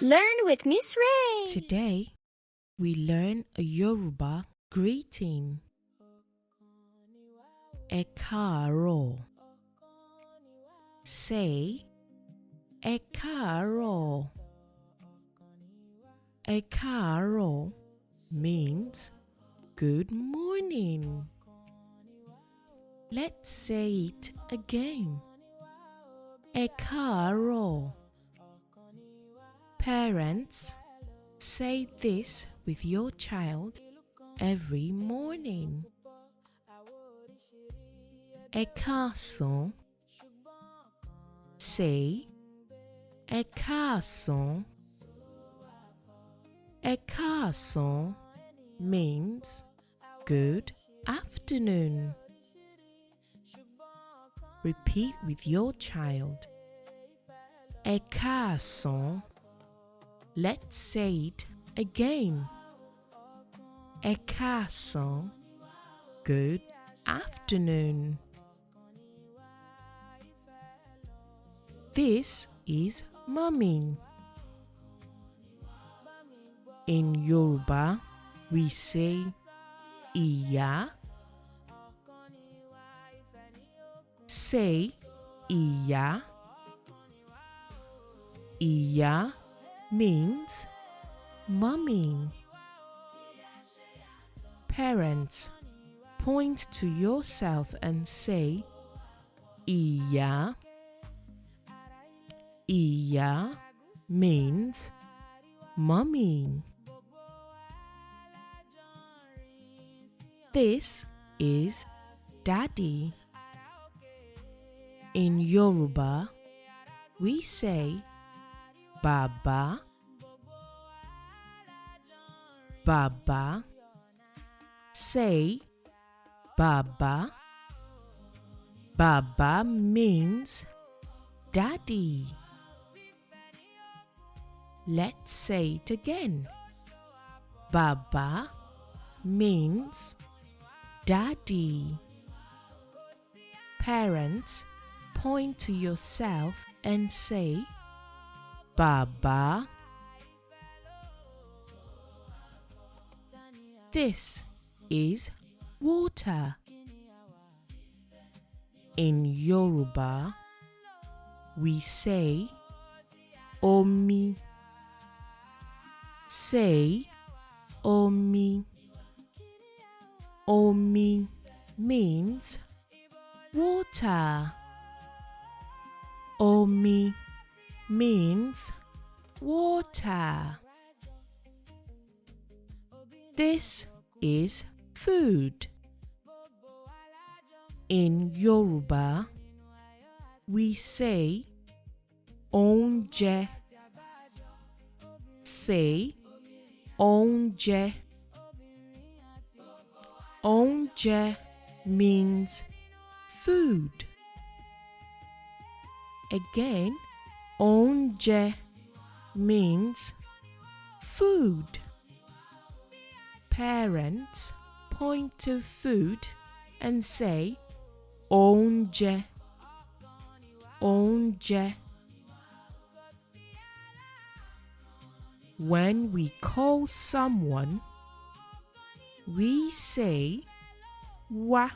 Learn with Ms Rae. Today, we learn a Yoruba greeting. Ẹ káàárọ̀. Say, Ẹ káàárọ̀. Ẹ káàárọ̀ means good morning. Let's say it again. Ẹ káàárọ̀. Parents, say this with your child every morning. Ẹ káàsán. Say, Ẹ káàsán. Ẹ káàsán means good afternoon. Repeat with your child. Ẹ káàsán. Let's say it again. Ẹ káàsán. Good afternoon. This is Mummy. In Yoruba, we say Ìyá. Say Ìyá. Ìyá means Mummy. Parents, point to yourself and say Ìyá. Ìyá means Mummy. This is Daddy. In Yoruba, we say bàbá. Bàbá. Say bàbá. Bàbá means Daddy. Let's say it again. Bàbá means Daddy. Parents, point to yourself and say bàbá. This is water. In Yoruba, we say omi. Say omi. Omi means water. Omi means water. This is food. In Yoruba, we say oúnjẹ. Say oúnjẹ. Oúnjẹ means food. Again, oúnjẹ means food. Parents, point to food and say oúnjẹ. Oúnjẹ. When we call someone, we say wá.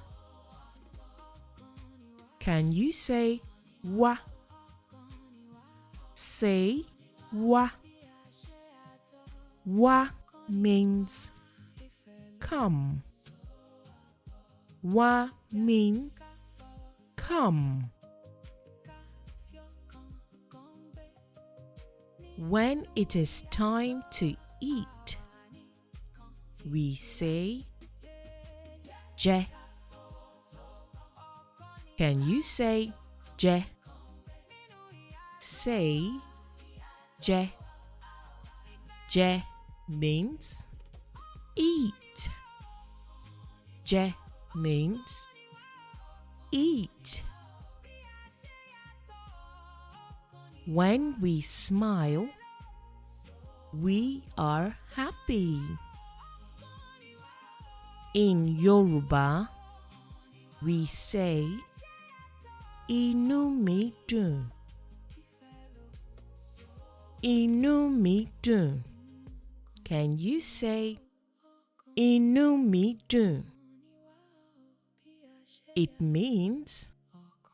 Can you say wá? Say wá. Wá means come. Wá means come. When it is time to eat, we say jẹ. Can you say jẹ? Say jẹ. Jẹ means eat. Jẹ means eat. When we smile, we are happy. In Yoruba, we say inú mi dùn. Inú mi dùn. Can you say inú mi dùn? It means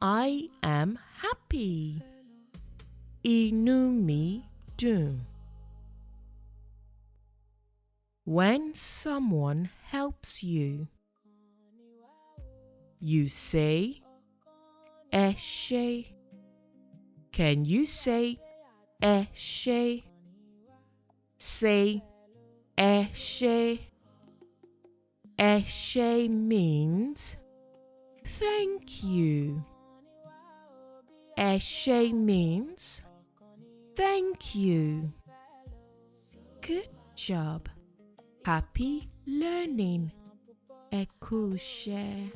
I am happy. Inú mi dùn. When someone helps you, you say ẹ ṣé. Can you say ẹ ṣé? Say ẹ ṣé. Ẹ ṣé means thank you. Ẹ ṣé means thank you. Good job. Happy learning. Ẹ kú iṣẹ́.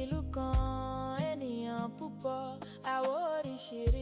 Ìlú kan ènìyàn púpọ̀ àwòrán ìṣeré.